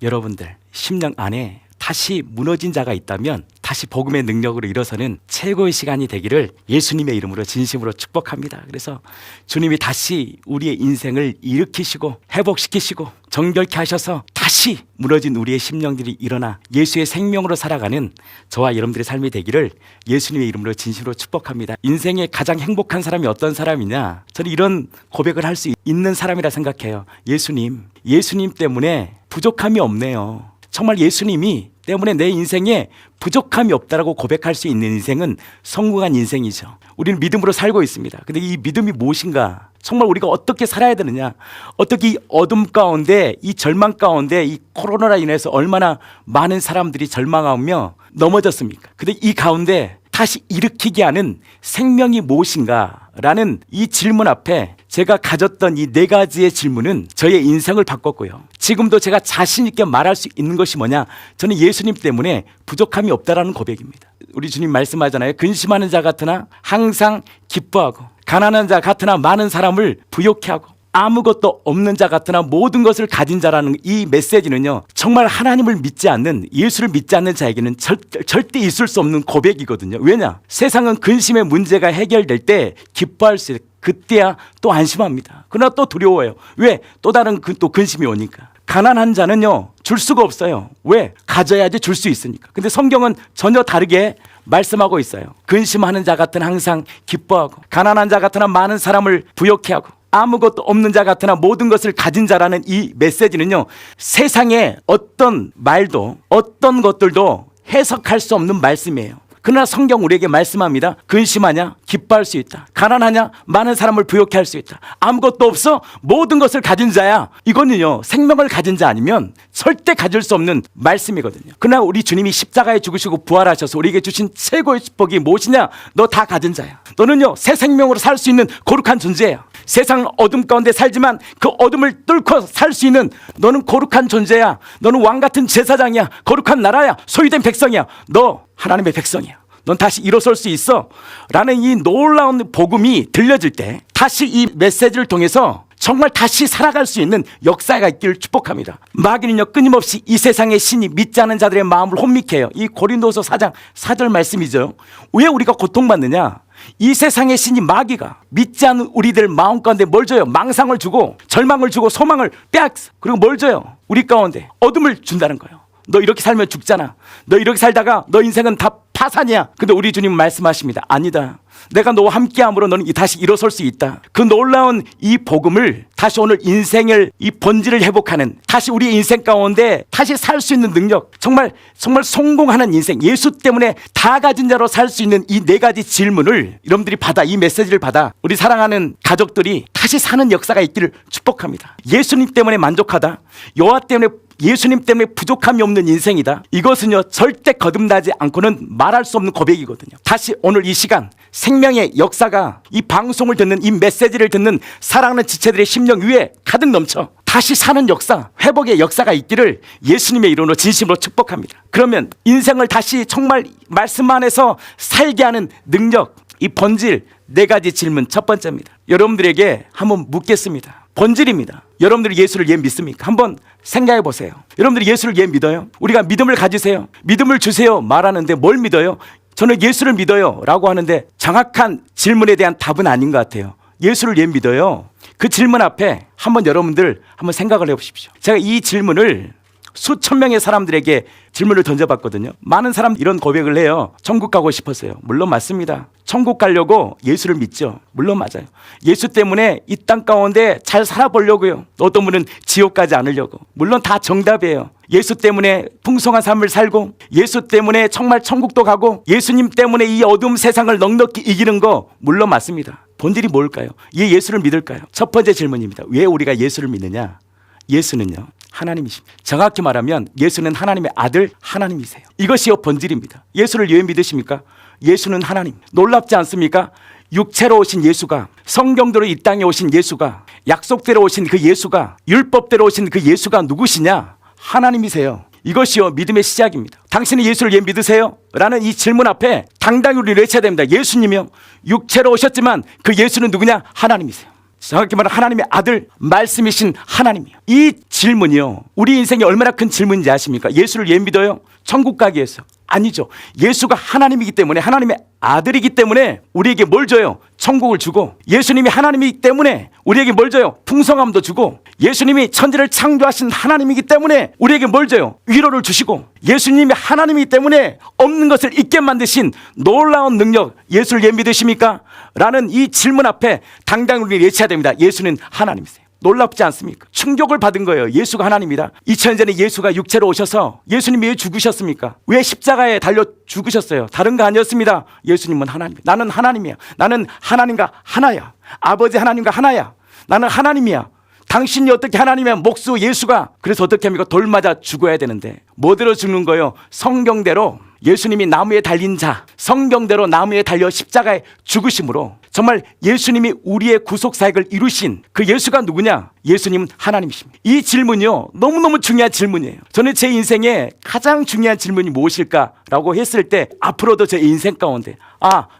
여러분들 심령 안에 다시 무너진 자가 있다면 다시 복음의 능력으로 일어서는 최고의 시간이 되기를 예수님의 이름으로 진심으로 축복합니다. 그래서 주님이 다시 우리의 인생을 일으키시고 회복시키시고 정결케 하셔서 다시 무너진 우리의 심령들이 일어나 예수의 생명으로 살아가는 저와 여러분들의 삶이 되기를 예수님의 이름으로 진심으로 축복합니다. 인생의 가장 행복한 사람이 어떤 사람이냐? 저는 이런 고백을 할 수 있는 사람이라 생각해요. 예수님 때문에 부족함이 없네요. 정말 예수님이 때문에 내 인생에 부족함이 없다라고 고백할 수 있는 인생은 성공한 인생이죠. 우리는 믿음으로 살고 있습니다. 근데 이 믿음이 무엇인가? 정말 우리가 어떻게 살아야 되느냐? 어떻게 이 어둠 가운데, 이 절망 가운데, 이 코로나로 인해서 얼마나 많은 사람들이 절망하며 넘어졌습니까? 근데 이 가운데 다시 일으키게 하는 생명이 무엇인가? 라는 이 질문 앞에 제가 가졌던 이 4가지의 질문은 저의 인생을 바꿨고요. 지금도 제가 자신 있게 말할 수 있는 것이 뭐냐? 저는 예수님 때문에 부족함이 없다라는 고백입니다. 우리 주님 말씀하잖아요. 근심하는 자 같으나 항상 기뻐하고 가난한 자 같으나 많은 사람을 부욕해 하고 아무것도 없는 자 같으나 모든 것을 가진 자라는 이 메시지는요, 정말 하나님을 믿지 않는, 예수를 믿지 않는 자에게는 절대 있을 수 없는 고백이거든요. 왜냐? 세상은 근심의 문제가 해결될 때 기뻐할 수 있어요. 그때야 또 안심합니다. 그러나 또 두려워요. 왜? 또 다른 또 근심이 오니까. 가난한 자는요, 줄 수가 없어요. 왜? 가져야지 줄 수 있으니까. 근데 성경은 전혀 다르게 말씀하고 있어요. 근심하는 자 같은 항상 기뻐하고 가난한 자 같으나 많은 사람을 부욕해 하고 아무것도 없는 자 같으나 모든 것을 가진 자라는 이 메시지는요, 세상의 어떤 말도 어떤 것들도 해석할 수 없는 말씀이에요. 그러나 성경 우리에게 말씀합니다. 근심하냐? 기뻐할 수 있다. 가난하냐? 많은 사람을 부욕해 할 수 있다. 아무것도 없어? 모든 것을 가진 자야. 이거는요, 생명을 가진 자 아니면 절대 가질 수 없는 말씀이거든요. 그러나 우리 주님이 십자가에 죽으시고 부활하셔서 우리에게 주신 최고의 축복이 무엇이냐? 너 다 가진 자야. 너는요, 새 생명으로 살 수 있는 거룩한 존재야. 세상 어둠 가운데 살지만 그 어둠을 뚫고 살 수 있는 너는 거룩한 존재야. 너는 왕같은 제사장이야. 거룩한 나라야. 소유된 백성이야. 너 하나님의 백성이야. 넌 다시 일어설 수 있어 라는 이 놀라운 복음이 들려질 때 다시 이 메시지를 통해서 정말 다시 살아갈 수 있는 역사가 있기를 축복합니다. 마귀는요, 끊임없이 이 세상의 신이 믿지 않은 자들의 마음을 혼미케 해요. 이 고린도서 4장 4절 말씀이죠. 왜 우리가 고통받느냐? 이 세상의 신이 마귀가 믿지 않는 우리들 마음 가운데 뭘 줘요? 망상을 주고 절망을 주고 소망을 빼앗어. 그리고 뭘 줘요? 우리 가운데 어둠을 준다는 거예요. 너 이렇게 살면 죽잖아. 너 이렇게 살다가 너 인생은 다 파산이야. 근데 우리 주님은 말씀하십니다. 아니다. 내가 너와 함께함으로 너는 다시 일어설 수 있다. 그 놀라운 이 복음을 다시 오늘 인생을 이 본질을 회복하는, 다시 우리의 인생 가운데 다시 살 수 있는 능력, 정말 성공하는 인생, 예수 때문에 다 가진 자로 살 수 있는 이 4가지 질문을 여러분들이 받아, 이 메시지를 받아 우리 사랑하는 가족들이 다시 사는 역사가 있기를 축복합니다. 예수님 때문에 만족하다, 여호와 때문에, 예수님 때문에 부족함이 없는 인생이다. 이것은요, 절대 거듭나지 않고는 말할 수 없는 고백이거든요. 다시 오늘 이 시간 생명의 역사가 이 방송을 듣는, 이 메시지를 듣는 사랑하는 지체들의 심령 위에 가득 넘쳐 다시 사는 역사, 회복의 역사가 있기를 예수님의 이름으로 진심으로 축복합니다. 그러면 인생을 다시 정말 말씀 안에서 살게 하는 능력, 이 본질 4가지 질문. 첫 번째입니다. 여러분들에게 한번 묻겠습니다. 본질입니다. 여러분들이 예수를 예 믿습니까? 한번 생각해 보세요. 여러분들이 예수를 예 믿어요? 우리가 믿음을 가지세요, 믿음을 주세요 말하는데 뭘 믿어요? 저는 예수를 믿어요 라고 하는데 정확한 질문에 대한 답은 아닌 것 같아요. 예수를 예 믿어요. 그 질문 앞에 한번 여러분들 한번 생각을 해보십시오. 제가 이 질문을 수천 명의 사람들에게 질문을 던져봤거든요. 많은 사람들이 이런 고백을 해요. 천국 가고 싶었어요. 물론 맞습니다. 천국 가려고 예수를 믿죠. 물론 맞아요. 예수 때문에 이 땅 가운데 잘 살아보려고요. 어떤 분은 지옥 가지 않으려고. 물론 다 정답이에요. 예수 때문에 풍성한 삶을 살고, 예수 때문에 정말 천국도 가고, 예수님 때문에 이 어두운 세상을 넉넉히 이기는 거 물론 맞습니다. 본질이 뭘까요? 왜 예수를 믿을까요? 첫 번째 질문입니다. 왜 우리가 예수를 믿느냐? 예수는요, 하나님이십니다. 정확히 말하면 예수는 하나님의 아들, 하나님이세요. 이것이요 본질입니다. 예수를 왜 믿으십니까? 예수는 하나님. 놀랍지 않습니까? 육체로 오신 예수가, 성경대로 이 땅에 오신 예수가, 약속대로 오신 그 예수가, 율법대로 오신 그 예수가 누구시냐? 하나님이세요. 이것이요 믿음의 시작입니다. 당신은 예수를 예 믿으세요? 라는 이 질문 앞에 당당히 우리 외쳐야 됩니다. 예수님이요, 육체로 오셨지만 그 예수는 누구냐? 하나님이세요. 정확히 말하면 하나님의 아들 말씀이신 하나님이요. 이 질문이요, 우리 인생에 얼마나 큰 질문인지 아십니까? 예수를 예 믿어요? 천국 가기 위해서? 아니죠. 예수가 하나님이기 때문에, 하나님의 아들이기 때문에 우리에게 뭘 줘요? 천국을 주고, 예수님이 하나님이기 때문에 우리에게 뭘 줘요? 풍성함도 주고, 예수님이 천지를 창조하신 하나님이기 때문에 우리에게 뭘 줘요? 위로를 주시고, 예수님이 하나님이기 때문에 없는 것을 있게 만드신 놀라운 능력, 예수를 예 믿으십니까? 라는 이 질문 앞에 당당히 우리를 외쳐야 됩니다. 예수는 하나님이세요. 놀랍지 않습니까? 충격을 받은 거예요. 예수가 하나님이다. 2000년 전에 예수가 육체로 오셔서 예수님이 왜 죽으셨습니까? 왜 십자가에 달려 죽으셨어요? 다른 거 아니었습니다. 예수님은 하나님. 나는 하나님이야. 나는 하나님과 하나야. 아버지 하나님과 하나야. 나는 하나님이야. 당신이 어떻게 하나님이야? 목수 예수가. 그래서 어떻게 합니까? 돌 맞아 죽어야 되는데 뭐 들어 죽는 거예요? 성경대로 예수님이 나무에 달린 자, 성경대로 나무에 달려 십자가에 죽으심으로 정말 예수님이 우리의 구속사역을 이루신 그 예수가 누구냐? 예수님은 하나님이십니다. 이 질문이요, 너무너무 중요한 질문이에요. 저는 제 인생에 가장 중요한 질문이 무엇일까라고 했을 때 앞으로도 제 인생 가운데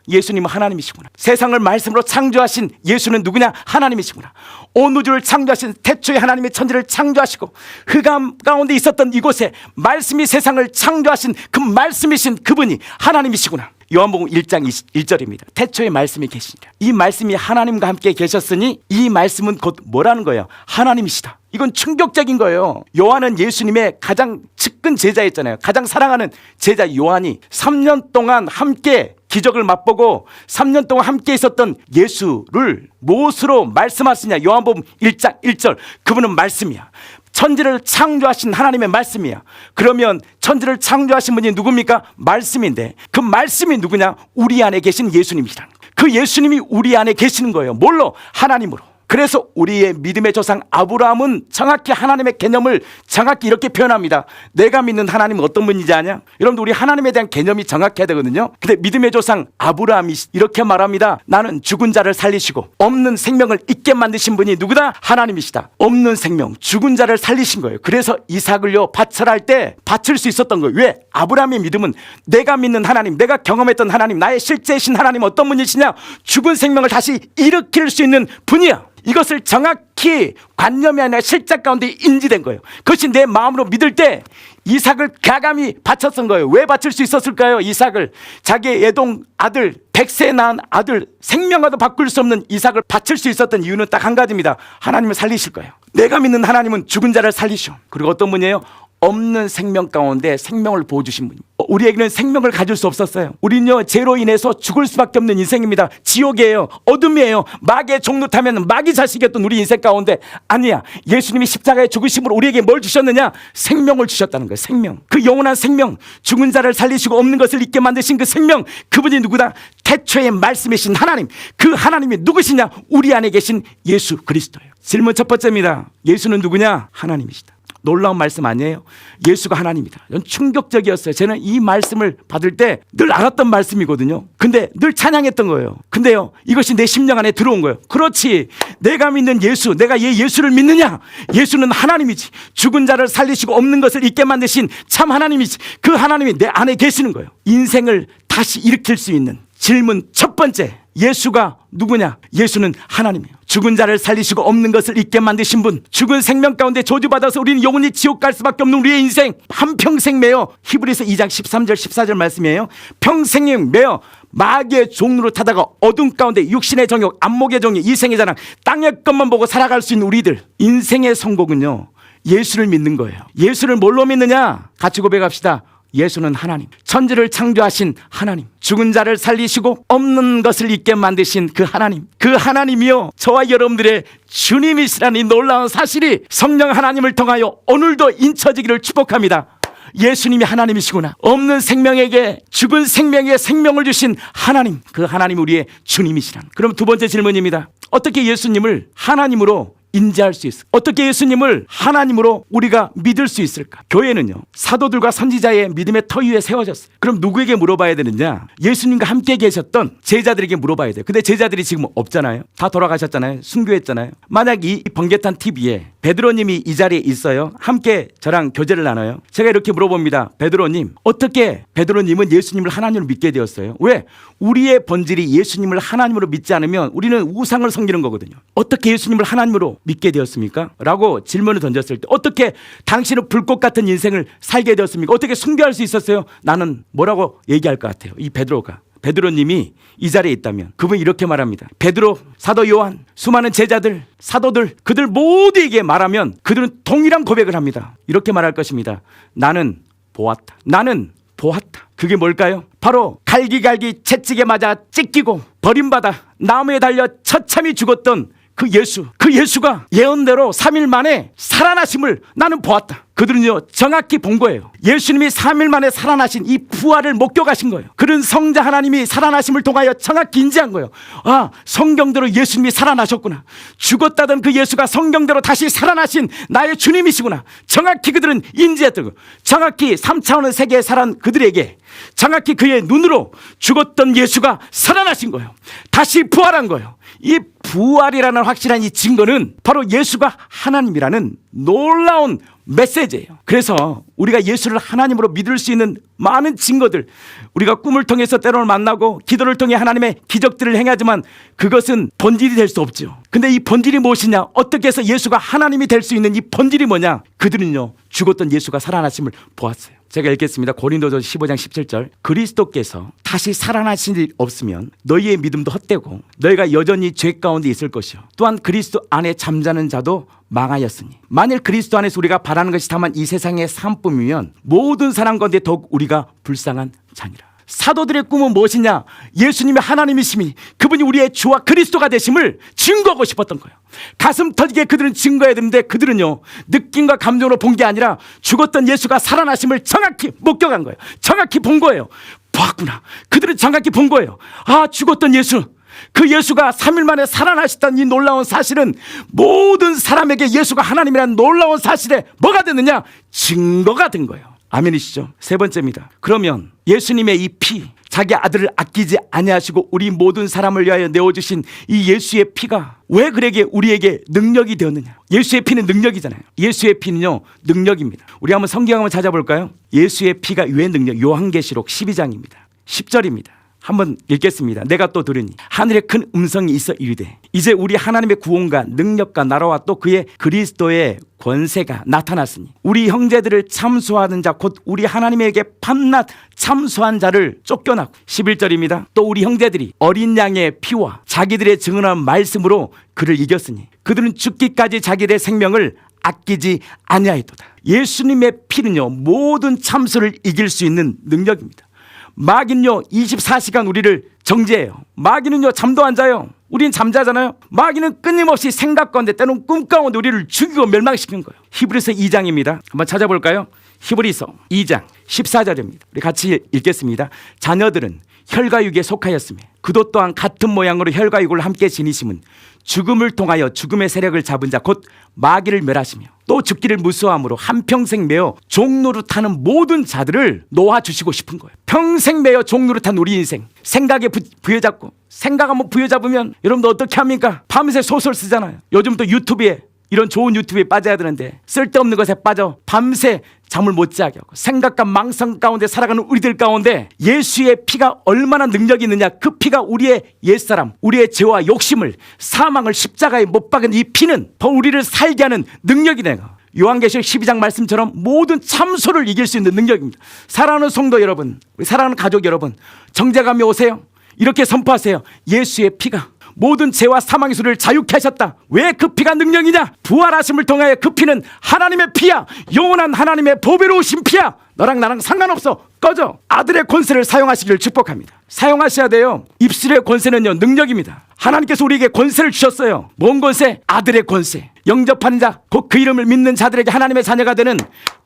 예수님은 하나님이시구나. 세상을 말씀으로 창조하신 예수는 누구냐? 하나님이시구나. 온 우주를 창조하신 태초에 하나님의 천지를 창조하시고 흑암 가운데 있었던 이곳에 말씀이 세상을 창조하신 그 말씀이신 그분이 하나님이시구나. 요한복음 1장 1절입니다. 태초에 말씀이 계시니라. 이 말씀이 하나님과 함께 계셨으니 이 말씀은 곧 뭐라는 거예요? 하나님이시다. 이건 충격적인 거예요. 요한은 예수님의 가장 측근 제자였잖아요. 가장 사랑하는 제자 요한이 3년 동안 함께 기적을 맛보고 3년 동안 함께 있었던 예수를 무엇으로 말씀하시냐? 요한복음 1장 1절. 그분은 말씀이야. 천지를 창조하신 하나님의 말씀이야. 그러면 천지를 창조하신 분이 누굽니까? 말씀인데 그 말씀이 누구냐? 우리 안에 계신 예수님이시라는 거예요. 그 예수님이 우리 안에 계시는 거예요. 뭘로? 하나님으로. 그래서 우리의 믿음의 조상 아브라함은 정확히 하나님의 개념을 정확히 이렇게 표현합니다. 내가 믿는 하나님은 어떤 분인지 아냐? 여러분들 우리 하나님에 대한 개념이 정확해야 되거든요. 근데 믿음의 조상 아브라함이 이렇게 말합니다. 나는 죽은 자를 살리시고 없는 생명을 있게 만드신 분이 누구다? 하나님이시다. 없는 생명, 죽은 자를 살리신 거예요. 그래서 이삭을요 바쳐할 때 바칠 수 있었던 거예요. 왜? 아브라함의 믿음은 내가 믿는 하나님, 내가 경험했던 하나님, 나의 실제이신 하나님 어떤 분이시냐? 죽은 생명을 다시 일으킬 수 있는 분이야. 이것을 정확히 관념이 아니라 실제 가운데 인지된 거예요. 그것이 내 마음으로 믿을 때 이삭을 가감히 바쳤던 거예요. 왜 바칠 수 있었을까요? 이삭을 자기의 애동 아들 100세 낳은 아들 생명과도 바꿀 수 없는 이삭을 바칠 수 있었던 이유는 딱 한 가지입니다. 하나님을 살리실 거예요. 내가 믿는 하나님은 죽은 자를 살리셔. 그리고 어떤 분이에요? 없는 생명 가운데 생명을 부어주신 분입니다. 우리에게는 생명을 가질 수 없었어요. 우리는요 죄로 인해서 죽을 수밖에 없는 인생입니다. 지옥이에요. 어둠이에요. 마귀의 종로 타면 마귀 자식이었던 우리 인생 가운데 아니야. 예수님이 십자가에 죽으심으로 우리에게 뭘 주셨느냐? 생명을 주셨다는 거예요. 생명. 그 영원한 생명, 죽은 자를 살리시고 없는 것을 있게 만드신 그 생명, 그분이 누구다? 태초의 말씀이신 하나님. 그 하나님이 누구시냐? 우리 안에 계신 예수 그리스도예요. 질문 첫 번째입니다. 예수는 누구냐? 하나님이시다. 놀라운 말씀 아니에요? 예수가 하나님이다. 이건 충격적이었어요. 저는 이 말씀을 받을 때 늘 알았던 말씀이거든요. 근데 늘 찬양했던 거예요. 근데요, 이것이 내 심령 안에 들어온 거예요. 그렇지. 내가 믿는 예수, 내가 예수를 믿느냐? 예수는 하나님이지. 죽은 자를 살리시고 없는 것을 있게 만드신 참 하나님이지. 그 하나님이 내 안에 계시는 거예요. 인생을 다시 일으킬 수 있는 질문 첫 번째. 예수가 누구냐? 예수는 하나님이에요. 죽은 자를 살리시고 없는 것을 있게 만드신 분, 죽은 생명 가운데 저주받아서 우리는 영원히 지옥 갈 수밖에 없는 우리의 인생 한평생 매여, 히브리서 2장 13절 14절 말씀이에요. 평생 매여 마귀의 종로를 타다가 어둠 가운데 육신의 정욕, 안목의 정욕, 이생의 자랑, 땅의 것만 보고 살아갈 수 있는 우리들, 인생의 성공은요 예수를 믿는 거예요. 예수를 뭘로 믿느냐? 같이 고백합시다. 예수는 하나님, 천지를 창조하신 하나님, 죽은 자를 살리시고 없는 것을 있게 만드신 그 하나님, 그 하나님이요 저와 여러분들의 주님이시라는 이 놀라운 사실이 성령 하나님을 통하여 오늘도 인쳐지기를 축복합니다. 예수님이 하나님이시구나. 없는 생명에게 죽은 생명에 생명을 주신 하나님, 그 하나님이 우리의 주님이시라는. 그럼 두 번째 질문입니다. 어떻게 예수님을 하나님으로 인지할 수 있을까? 어떻게 예수님을 하나님으로 우리가 믿을 수 있을까? 교회는요, 사도들과 선지자의 믿음의 터 위에 세워졌어요. 그럼 누구에게 물어봐야 되느냐? 예수님과 함께 계셨던 제자들에게 물어봐야 돼요. 근데 제자들이 지금 없잖아요. 다 돌아가셨잖아요. 순교했잖아요. 만약 이 번개탄 TV에 베드로님이 이 자리에 있어요. 함께 저랑 교제를 나눠요. 제가 이렇게 물어봅니다. 베드로님, 어떻게 베드로님은 예수님을 하나님으로 믿게 되었어요? 왜? 우리의 본질이 예수님을 하나님으로 믿지 않으면 우리는 우상을 섬기는 거거든요. 어떻게 예수님을 하나님으로 믿게 되었습니까? 라고 질문을 던졌을 때 어떻게 당신은 불꽃 같은 인생을 살게 되었습니까? 어떻게 순교할 수 있었어요? 나는 뭐라고 얘기할 것 같아요? 이 베드로님이 이 자리에 있다면 그분이 이렇게 말합니다. 베드로, 사도 요한, 수많은 제자들, 사도들, 그들 모두에게 말하면 그들은 동일한 고백을 합니다. 이렇게 말할 것입니다. 나는 보았다. 나는 보았다. 그게 뭘까요? 바로 갈기갈기 채찍에 맞아 찢기고 버림받아 나무에 달려 처참히 죽었던 그 예수가 예언대로 3일 만에 살아나심을 나는 보았다. 그들은요, 정확히 본 거예요. 예수님이 3일 만에 살아나신 이 부활을 목격하신 거예요. 그런 성자 하나님이 살아나심을 통하여 정확히 인지한 거예요. 아, 성경대로 예수님이 살아나셨구나. 죽었다던 그 예수가 성경대로 다시 살아나신 나의 주님이시구나. 정확히 그들은 인지했던 거예요. 정확히 3차원의 세계에 살아난 그들에게 정확히 그의 눈으로 죽었던 예수가 살아나신 거예요. 다시 부활한 거예요. 이 부활이라는 확실한 이 증거는 바로 예수가 하나님이라는 놀라운 메시지예요. 그래서 우리가 예수를 하나님으로 믿을 수 있는 많은 증거들, 우리가 꿈을 통해서 때로는 만나고 기도를 통해 하나님의 기적들을 행하지만 그것은 본질이 될 수 없죠. 근데 이 본질이 무엇이냐? 어떻게 해서 예수가 하나님이 될 수 있는 이 본질이 뭐냐? 그들은요, 죽었던 예수가 살아나심을 보았어요. 제가 읽겠습니다. 고린도전 15장 17절. 그리스도께서 다시 살아나신 일 없으면 너희의 믿음도 헛되고 너희가 여전히 죄 가운데 있을 것이요 또한 그리스도 안에 잠자는 자도 망하였으니 만일 그리스도 안에서 우리가 바라는 것이 다만 이 세상의 삶뿐이면 모든 사람 가운데 더욱 우리가 불쌍한 자니라. 사도들의 꿈은 무엇이냐? 예수님의 하나님이심이 그분이 우리의 주와 그리스도가 되심을 증거하고 싶었던 거예요. 가슴 터지게 그들은 증거해야 되는데 그들은요, 느낌과 감정으로 본 게 아니라 죽었던 예수가 살아나심을 정확히 목격한 거예요. 정확히 본 거예요. 봤구나. 그들은 정확히 본 거예요. 아, 죽었던 예수, 그 예수가 3일 만에 살아나셨다는 이 놀라운 사실은 모든 사람에게 예수가 하나님이라는 놀라운 사실에 뭐가 됐느냐? 증거가 된 거예요. 아멘이시죠? 세 번째입니다. 그러면 예수님의 이 피, 자기 아들을 아끼지 아니하시고 우리 모든 사람을 위하여 내어주신 이 예수의 피가 왜 그에게 우리에게 능력이 되었느냐? 예수의 피는 능력이잖아요. 예수의 피는요, 능력입니다. 우리 한번 성경 한번 찾아볼까요? 예수의 피가 왜 능력? 요한계시록 12장입니다. 10절입니다. 한번 읽겠습니다. 내가 또 들으니 하늘에 큰 음성이 있어 이르되 이제 우리 하나님의 구원과 능력과 나라와 또 그의 그리스도의 권세가 나타났으니 우리 형제들을 참소하는 자 곧 우리 하나님에게 밤낮 참소한 자를 쫓겨나고 11절입니다. 또 우리 형제들이 어린 양의 피와 자기들의 증언한 말씀으로 그를 이겼으니 그들은 죽기까지 자기들의 생명을 아끼지 아니하였도다. 예수님의 피는요, 모든 참소를 이길 수 있는 능력입니다. 마귀는요, 24시간 우리를 정죄해요. 마귀는요, 잠도 안 자요. 우린 잠자잖아요. 마귀는 끊임없이 생각 가운데 때로는 꿈 가운데 우리를 죽이고 멸망시키는 거예요. 히브리서 2장입니다. 한번 찾아볼까요? 히브리서 2장 14절입니다. 우리 같이 읽겠습니다. 자녀들은 혈과육에 속하였으며 그도 또한 같은 모양으로 혈과육을 함께 지니심은 죽음을 통하여 죽음의 세력을 잡은 자 곧 마귀를 멸하시며 또 죽기를 무수함으로 한평생 매어 종노릇하는 모든 자들을 놓아주시고 싶은 거예요. 평생 매어 종노릇한 우리 인생, 생각에 부여잡고 생각 한번 부여잡으면 여러분들 어떻게 합니까? 밤새 소설 쓰잖아요. 요즘 또 유튜브에 이런 좋은 유튜브에 빠져야 되는데 쓸데없는 것에 빠져 밤새 잠을 못 자게 하고 생각과 망상 가운데 살아가는 우리들 가운데 예수의 피가 얼마나 능력이 있느냐. 그 피가 우리의 옛사람, 우리의 죄와 욕심을, 사망을 십자가에 못 박은 이 피는 더 우리를 살게 하는 능력이 되가. 요한계시록 12장 말씀처럼 모든 참소를 이길 수 있는 능력입니다. 사랑하는 성도 여러분, 우리 사랑하는 가족 여러분, 정죄감이 오세요. 이렇게 선포하세요. 예수의 피가 모든 죄와 사망의 소리를 자유케 하셨다. 왜 그 피가 능력이냐? 부활하심을 통하여 그 피는 하나님의 피야. 영원한 하나님의 보배로우신 피야. 너랑 나랑 상관없어. 꺼져. 아들의 권세를 사용하시기를 축복합니다. 사용하셔야 돼요. 입술의 권세는요, 능력입니다. 하나님께서 우리에게 권세를 주셨어요. 뭔 권세? 아들의 권세. 영접하는 자, 곧 그 이름을 믿는 자들에게 하나님의 자녀가 되는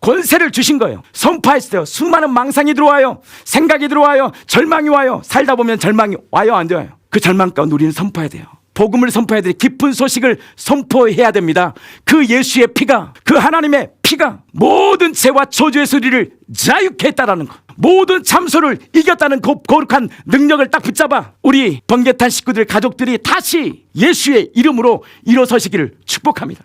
권세를 주신 거예요. 선포하시대요. 수많은 망상이 들어와요. 생각이 들어와요. 절망이 와요. 살다 보면 절망이 와요, 안 돼요? 그 절망 가운데 우리는 선포해야 돼요. 복음을 선포해야 돼. 기쁜 소식을 선포해야 됩니다. 그 예수의 피가, 그 하나님의 피가 모든 죄와 저주의 소리를 자유케 했다라는 것, 모든 참소를 이겼다는 그 거룩한 능력을 딱 붙잡아 우리 번개탄 식구들 가족들이 다시 예수의 이름으로 일어서시기를 축복합니다.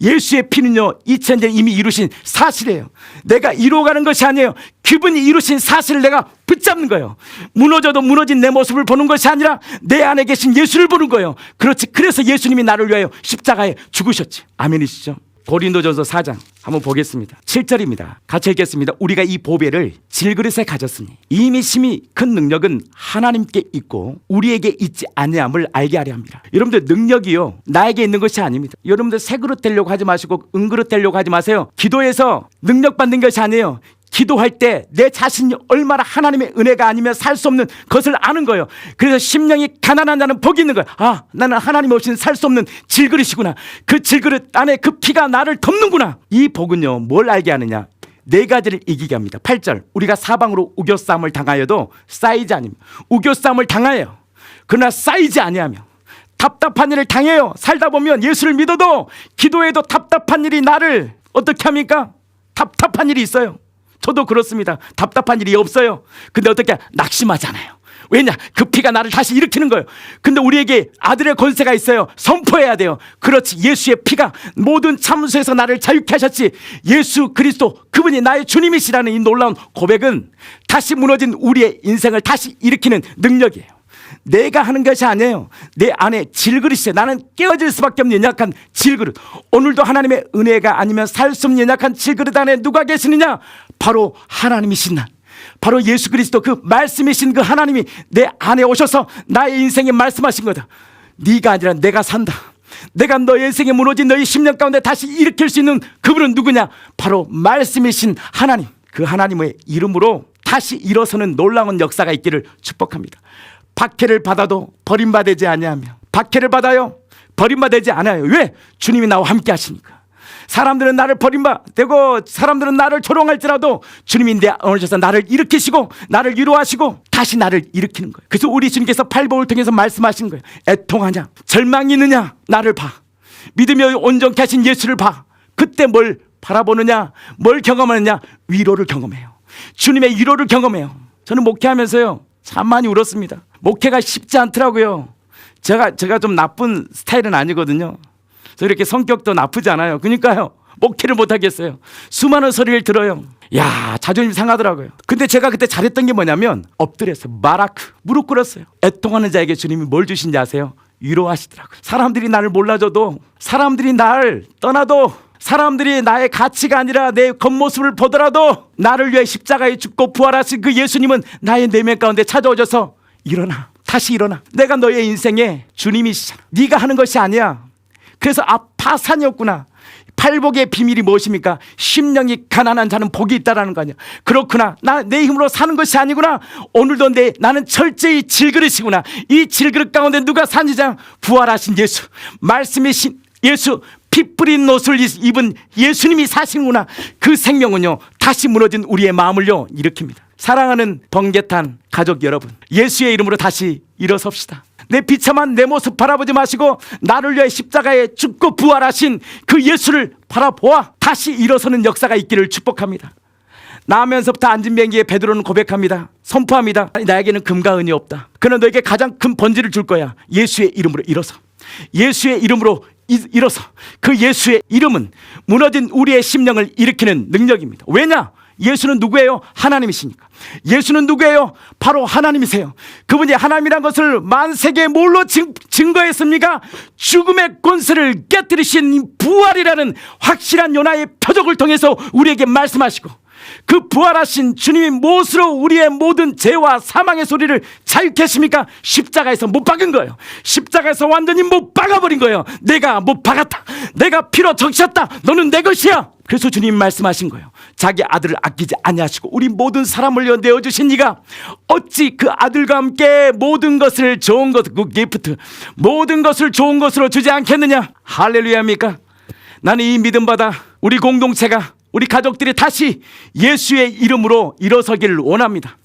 예수의 피는요 2000년 이미 이루신 사실이에요. 내가 이루어가는 것이 아니에요. 그분이 이루신 사실을 내가 붙잡는 거예요. 무너져도 무너진 내 모습을 보는 것이 아니라 내 안에 계신 예수를 보는 거예요. 그렇지. 그래서 예수님이 나를 위하여 십자가에 죽으셨지. 아멘이시죠? 고린도전서 4장 한번 보겠습니다. 7절입니다. 같이 읽겠습니다. 우리가 이 보배를 질그릇에 가졌으니 이미 심히 큰 능력은 하나님께 있고 우리에게 있지 아니함을 알게 하려 합니다. 여러분들 능력이요 나에게 있는 것이 아닙니다. 여러분들 새 그릇 되려고 하지 마시고 은그릇 되려고 하지 마세요. 기도해서 능력 받는 것이 아니에요. 기도할 때 내 자신이 얼마나 하나님의 은혜가 아니면 살 수 없는 것을 아는 거예요. 그래서 심령이 가난한 자는 복이 있는 거예요. 아, 나는 하나님 없이는 살 수 없는 질그릇이구나. 그 질그릇 안에 그 피가 나를 덮는구나. 이 복은요 뭘 알게 하느냐, 네 가지를 이기게 합니다. 8절 우리가 사방으로 우겨싸움을 당하여도 쌓이지 아니며, 우겨싸움을 당하여 그러나 쌓이지 아니하며, 답답한 일을 당해요. 살다 보면 예수를 믿어도 기도해도 답답한 일이 나를 어떻게 합니까? 답답한 일이 있어요. 저도 그렇습니다. 답답한 일이 없어요. 근데 어떻게 낙심하잖아요. 왜냐? 그 피가 나를 다시 일으키는 거예요. 근데 우리에게 아들의 권세가 있어요. 선포해야 돼요. 그렇지. 예수의 피가 모든 참수에서 나를 자유케 하셨지. 예수 그리스도 그분이 나의 주님이시라는 이 놀라운 고백은 다시 무너진 우리의 인생을 다시 일으키는 능력이에요. 내가 하는 것이 아니에요. 내 안에 질그릇이에요. 나는 깨어질 수밖에 없는 연약한 질그릇. 오늘도 하나님의 은혜가 아니면 살 수 없는 연약한 질그릇 안에 누가 계시느냐? 바로 하나님이신 날, 바로 예수 그리스도 그 말씀이신 그 하나님이 내 안에 오셔서 나의 인생에 말씀하신 거다. 네가 아니라 내가 산다. 내가 너의 인생에 무너진 너의 심령 가운데 다시 일으킬 수 있는 그분은 누구냐? 바로 말씀이신 하나님. 그 하나님의 이름으로 다시 일어서는 놀라운 역사가 있기를 축복합니다. 박해를 받아도 버림받지 아니하며, 박해를 받아요 버림받지 않아요. 왜? 주님이 나와 함께 하시니까. 사람들은 나를 버림받고 사람들은 나를 조롱할지라도 주님이 내 안에 오셔서 나를 일으키시고 나를 위로하시고 다시 나를 일으키는 거예요. 그래서 우리 주님께서 팔복을 통해서 말씀하신 거예요. 애통하냐? 절망이 있느냐? 나를 봐. 믿으며 온전케 하신 예수를 봐. 그때 뭘 바라보느냐? 뭘 경험하느냐? 위로를 경험해요. 주님의 위로를 경험해요. 저는 목회하면서요 참 많이 울었습니다. 목회가 쉽지 않더라고요. 제가 좀 나쁜 스타일은 아니거든요. 저 이렇게 성격도 나쁘지 않아요. 그러니까요 목회를 못하겠어요. 수많은 소리를 들어요. 야, 자존심 상하더라고요. 근데 제가 그때 잘했던 게 뭐냐면 엎드렸어요. 마라크, 무릎 꿇었어요. 애통하는 자에게 주님이 뭘 주신지 아세요? 위로하시더라고요. 사람들이 나를 몰라줘도, 사람들이 날 떠나도, 사람들이 나의 가치가 아니라 내 겉모습을 보더라도 나를 위해 십자가에 죽고 부활하신 그 예수님은 나의 내면 가운데 찾아오셔서 일어나, 다시 일어나. 내가 너의 인생에 주님이시잖아. 네가 하는 것이 아니야. 그래서 파산이었구나. 팔복의 비밀이 무엇입니까? 심령이 가난한 자는 복이 있다라는 거 아니야. 그렇구나. 나 내 힘으로 사는 것이 아니구나. 오늘도 나는 철저히 질그릇이구나. 이 질그릇 가운데 누가 사니자? 부활하신 예수, 말씀이신 예수, 피 뿌린 옷을 입은 예수님이 사시는구나. 그 생명은요 다시 무너진 우리의 마음을요 일으킵니다. 사랑하는 번개탄 가족 여러분, 예수의 이름으로 다시 일어섭시다. 내 비참한 내 모습 바라보지 마시고 나를 위해 십자가에 죽고 부활하신 그 예수를 바라보아 다시 일어서는 역사가 있기를 축복합니다. 나오면서부터 앉은 비행기에 베드로는 고백합니다. 선포합니다. 나에게는 금과 은이 없다. 그러나 너에게 가장 큰 번지를 줄 거야. 예수의 이름으로 일어서. 예수의 이름으로 일어서. 그 예수의 이름은 무너진 우리의 심령을 일으키는 능력입니다. 왜냐? 예수는 누구예요? 하나님이시니까. 예수는 누구예요? 바로 하나님이세요. 그분이 하나님이란 것을 만세계에 뭘로 증거했습니까? 죽음의 권세를 깨뜨리신 부활이라는 확실한 연하의 표적을 통해서 우리에게 말씀하시고, 그 부활하신 주님이 무엇으로 우리의 모든 죄와 사망의 소리를 자유케 하십니까? 십자가에서 못 박은 거예요. 십자가에서 완전히 못 박아버린 거예요. 내가 못 박았다. 내가 피로 적셨다. 너는 내 것이야. 그래서 주님 말씀하신 거예요. 자기 아들을 아끼지 아니하시고 우리 모든 사람을 내어주신 이가 어찌 그 아들과 함께 모든 것을 좋은 것, 그 기프트, 모든 것을 좋은 것으로 주지 않겠느냐? 할렐루야입니까? 나는 이 믿음 받아 우리 공동체가, 우리 가족들이 다시 예수의 이름으로 일어서기를 원합니다.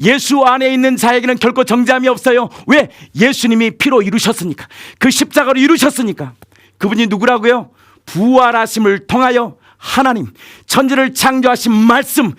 예수 안에 있는 자에게는 결코 정죄함이 없어요. 왜? 예수님이 피로 이루셨으니까. 그 십자가로 이루셨으니까. 그분이 누구라고요? 부활하심을 통하여 하나님, 천지를 창조하신 말씀,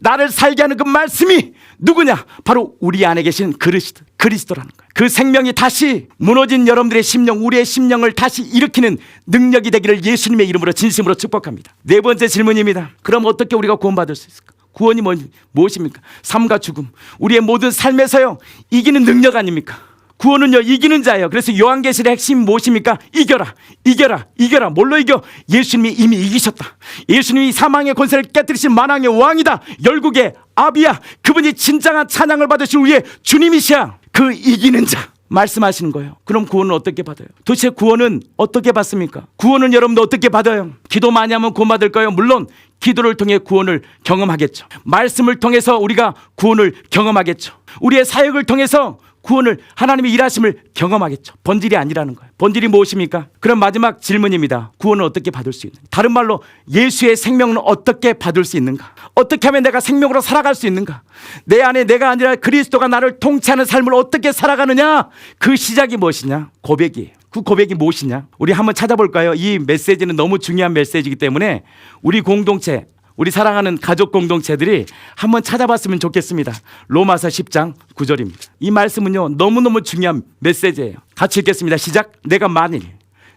나를 살게 하는 그 말씀이 누구냐? 바로 우리 안에 계신 그리스도라는 거예요. 그 생명이 다시 무너진 여러분들의 심령, 우리의 심령을 다시 일으키는 능력이 되기를 예수님의 이름으로 진심으로 축복합니다. 네 번째 질문입니다. 그럼 어떻게 우리가 구원받을 수 있을까? 구원이 무엇입니까? 삶과 죽음, 우리의 모든 삶에서요 이기는 능력 아닙니까? 구원은요 이기는 자예요. 그래서 요한계시의 핵심이 무엇입니까? 이겨라, 이겨라, 이겨라. 뭘로 이겨? 예수님이 이미 이기셨다. 예수님이 사망의 권세를 깨뜨리신 만왕의 왕이다. 열국의 아비야. 그분이 진정한 찬양을 받으실 우리의 주님이시야. 그 이기는 자 말씀하시는 거예요. 그럼 구원은 어떻게 받아요? 도대체 구원은 어떻게 받습니까? 구원은 여러분도 어떻게 받아요? 기도 많이 하면 구원 받을까요? 물론 기도를 통해 구원을 경험하겠죠. 말씀을 통해서 우리가 구원을 경험하겠죠. 우리의 사역을 통해서 구원을, 하나님의 일하심을 경험하겠죠. 본질이 아니라는 거예요. 본질이 무엇입니까? 그럼 마지막 질문입니다. 구원을 어떻게 받을 수 있는가? 다른 말로 예수의 생명은 어떻게 받을 수 있는가? 어떻게 하면 내가 생명으로 살아갈 수 있는가? 내 안에 내가 아니라 그리스도가 나를 통치하는 삶을 어떻게 살아가느냐? 그 시작이 무엇이냐? 고백이에요. 그 고백이 무엇이냐? 우리 한번 찾아볼까요? 이 메시지는 너무 중요한 메시지이기 때문에 우리 공동체, 우리 사랑하는 가족 공동체들이 한번 찾아봤으면 좋겠습니다. 로마서 10장 9절입니다. 이 말씀은요 너무너무 중요한 메시지예요. 같이 읽겠습니다. 시작. 내가 만일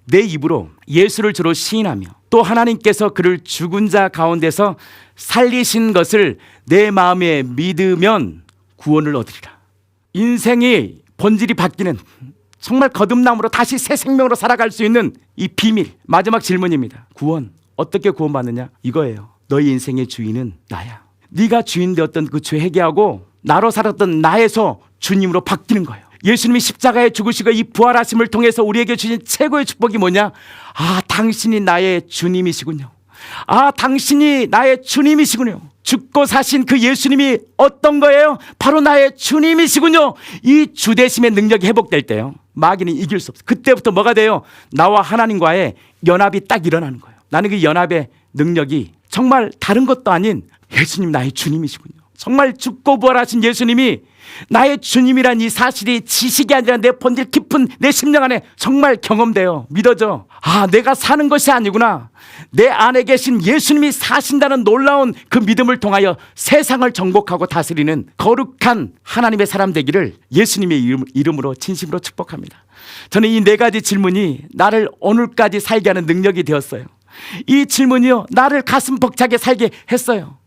내 입으로 예수를 주로 시인하며 또 하나님께서 그를 죽은 자 가운데서 살리신 것을 내 마음에 믿으면 구원을 얻으리라. 인생이 본질이 바뀌는, 정말 거듭남으로 다시 새 생명으로 살아갈 수 있는 이 비밀, 마지막 질문입니다. 구원, 어떻게 구원받느냐? 이거예요. 너희 인생의 주인은 나야. 네가 주인 되었던 그 죄 회개하고 나로 살았던 나에서 주님으로 바뀌는 거예요. 예수님이 십자가에 죽으시고 이 부활하심을 통해서 우리에게 주신 최고의 축복이 뭐냐? 아, 당신이 나의 주님이시군요. 아, 당신이 나의 주님이시군요. 죽고 사신 그 예수님이 어떤 거예요? 바로 나의 주님이시군요. 이 주대심의 능력이 회복될 때요 마귀는 이길 수 없어요. 그때부터 뭐가 돼요? 나와 하나님과의 연합이 딱 일어나는 거예요. 나는 그 연합의 능력이 정말 다른 것도 아닌 예수님 나의 주님이시군요. 정말 죽고 부활하신 예수님이 나의 주님이란 이 사실이 지식이 아니라 내 본질 깊은 내 심령 안에 정말 경험돼요. 믿어져. 아, 내가 사는 것이 아니구나. 내 안에 계신 예수님이 사신다는 놀라운 그 믿음을 통하여 세상을 정복하고 다스리는 거룩한 하나님의 사람 되기를 예수님의 이름으로 진심으로 축복합니다. 저는 이 네 가지 질문이 나를 오늘까지 살게 하는 능력이 되었어요. 이 질문이요 나를 가슴 벅차게 살게 했어요.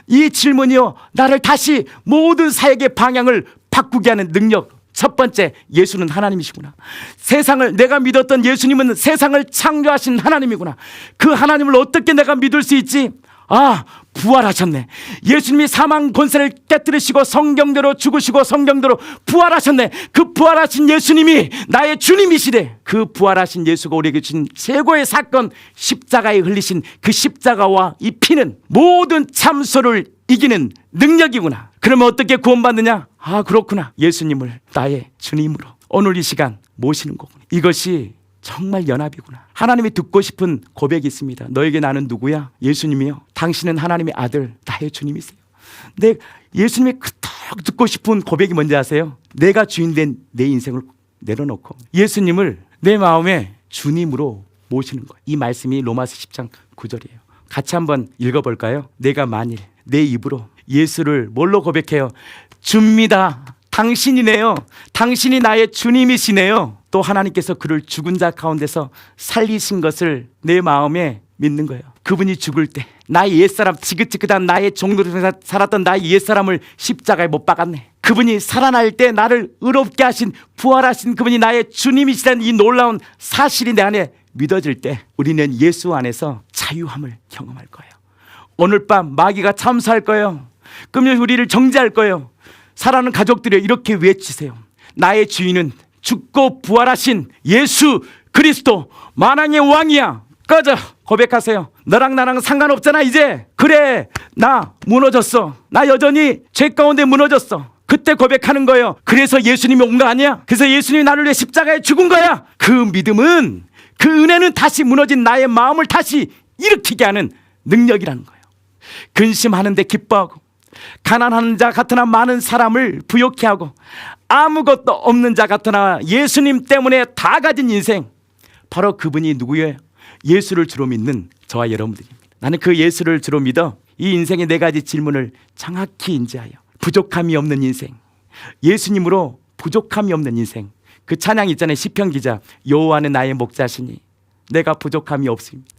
이 질문이요 나를 다시 모든 사역의 방향을 바꾸게 하는 능력. 첫 번째, 예수는 하나님이시구나. 세상을, 내가 믿었던 예수님은 세상을 창조하신 하나님이구나. 그 하나님을 어떻게 내가 믿을 수 있지? 아, 부활하셨네. 예수님이 사망 권세를 깨뜨리시고 성경대로 죽으시고 성경대로 부활하셨네. 그 부활하신 예수님이 나의 주님이시래. 그 부활하신 예수가 우리에게 준 최고의 사건, 십자가에 흘리신 그 십자가와 이 피는 모든 참소를 이기는 능력이구나. 그러면 어떻게 구원받느냐? 아, 그렇구나. 예수님을 나의 주님으로 오늘 이 시간 모시는 거구나. 이것이 정말 연합이구나. 하나님이 듣고 싶은 고백이 있습니다. 너에게 나는 누구야? 예수님이요. 당신은 하나님의 아들, 나의 주님이세요. 예수님이 그토록 듣고 싶은 고백이 뭔지 아세요? 내가 주인된 내 인생을 내려놓고 예수님을 내 마음에 주님으로 모시는 거예요. 이 말씀이 로마서 10장 9절이에요. 같이 한번 읽어볼까요? 내가 만일 내 입으로 예수를 뭘로 고백해요? 줍니다. 당신이네요. 당신이 나의 주님이시네요. 또 하나님께서 그를 죽은 자 가운데서 살리신 것을 내 마음에 믿는 거예요. 그분이 죽을 때 나의 옛사람, 지긋지긋한 나의 종로로 살았던 나의 옛사람을 십자가에 못 박았네. 그분이 살아날 때 나를 의롭게 하신, 부활하신 그분이 나의 주님이시라는 이 놀라운 사실이 내 안에 믿어질 때 우리는 예수 안에서 자유함을 경험할 거예요. 오늘 밤 마귀가 참수할 거예요. 금요일 우리를 정죄할 거예요. 사랑하는 가족들이 이렇게 외치세요. 나의 주인은 죽고 부활하신 예수 그리스도 만왕의 왕이야. 꺼져. 고백하세요. 너랑 나랑 상관없잖아 이제. 그래, 나 무너졌어. 나 여전히 죄 가운데 무너졌어. 그때 고백하는 거예요. 그래서 예수님이 온 거 아니야? 그래서 예수님이 나를 위해 십자가에 죽은 거야. 그 믿음은, 그 은혜는 다시 무너진 나의 마음을 다시 일으키게 하는 능력이라는 거예요. 근심하는데 기뻐하고, 가난한 자 같으나 많은 사람을 부욕해 하고 아무것도 없는 자 같으나 예수님 때문에 다 가진 인생, 바로 그분이 누구예요? 예수를 주로 믿는 저와 여러분들입니다. 나는 그 예수를 주로 믿어 이 인생의 네 가지 질문을 정확히 인지하여 부족함이 없는 인생, 예수님으로 부족함이 없는 인생. 그 찬양 있잖아요. 시편 기자, 여호와는 나의 목자시니 내가 부족함이 없습니다.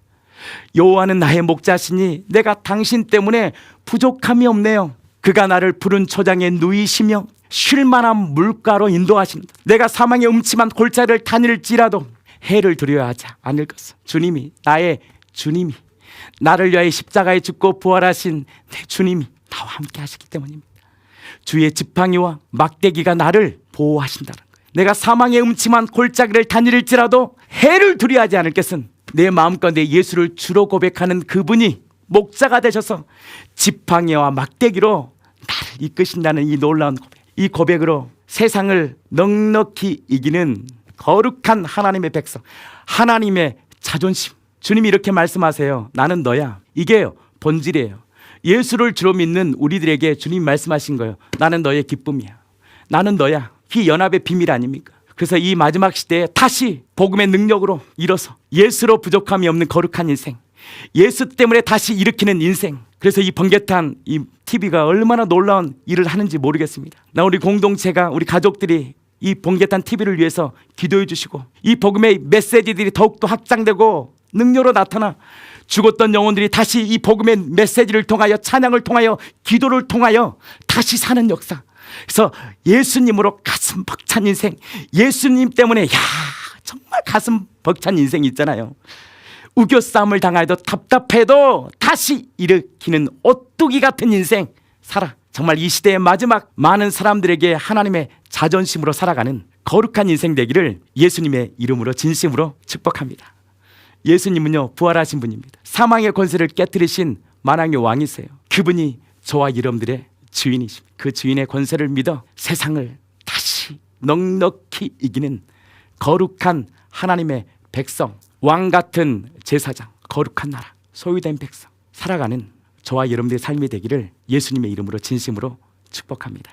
여호와는 나의 목자시니 내가 당신 때문에 부족함이 없네요. 그가 나를 푸른 초장에 누이시며 쉴만한 물가로 인도하신다. 내가 사망의 음침한 골짜기를 다닐지라도 해를 두려워야 하지 않을 것은 주님이, 나의 주님이, 나를 위하여 십자가에 죽고 부활하신 내 주님이 나와 함께 하시기 때문입니다. 주의 지팡이와 막대기가 나를 보호하신다는 거예요. 내가 사망의 음침한 골짜기를 다닐지라도 해를 두려워하지 않을 것은 내 마음가운데 예수를 주로 고백하는 그분이 목자가 되셔서 지팡이와 막대기로 나를 이끄신다는 이 놀라운 고백, 이 고백으로 세상을 넉넉히 이기는 거룩한 하나님의 백성, 하나님의 자존심. 주님이 이렇게 말씀하세요. 나는 너야. 이게 본질이에요. 예수를 주로 믿는 우리들에게 주님이 말씀하신 거예요. 나는 너의 기쁨이야. 나는 너야. 이 연합의 비밀 아닙니까? 그래서 이 마지막 시대에 다시 복음의 능력으로 일어서 예수로 부족함이 없는 거룩한 인생, 예수 때문에 다시 일으키는 인생. 그래서 이 번개탄 이 TV가 얼마나 놀라운 일을 하는지 모르겠습니다. 나 우리 공동체가, 우리 가족들이 이 번개탄 TV를 위해서 기도해 주시고 이 복음의 메시지들이 더욱더 확장되고 능력으로 나타나 죽었던 영혼들이 다시 이 복음의 메시지를 통하여, 찬양을 통하여, 기도를 통하여 다시 사는 역사. 그래서 예수님으로 가슴 벅찬 인생, 예수님 때문에 정말 가슴 벅찬 인생이 있잖아요. 우겨싸움을 당하여도 답답해도 다시 일으키는 오뚜기 같은 인생 살아. 정말 이 시대의 마지막 많은 사람들에게 하나님의 자존심으로 살아가는 거룩한 인생 되기를 예수님의 이름으로 진심으로 축복합니다. 예수님은요, 부활하신 분입니다. 사망의 권세를 깨뜨리신 만왕의 왕이세요. 그분이 저와 여러분들의 주인이십니다. 그 주인의 권세를 믿어 세상을 다시 넉넉히 이기는 거룩한 하나님의 백성, 왕 같은 제사장, 거룩한 나라, 소유된 백성 살아가는 저와 여러분들의 삶이 되기를 예수님의 이름으로 진심으로 축복합니다.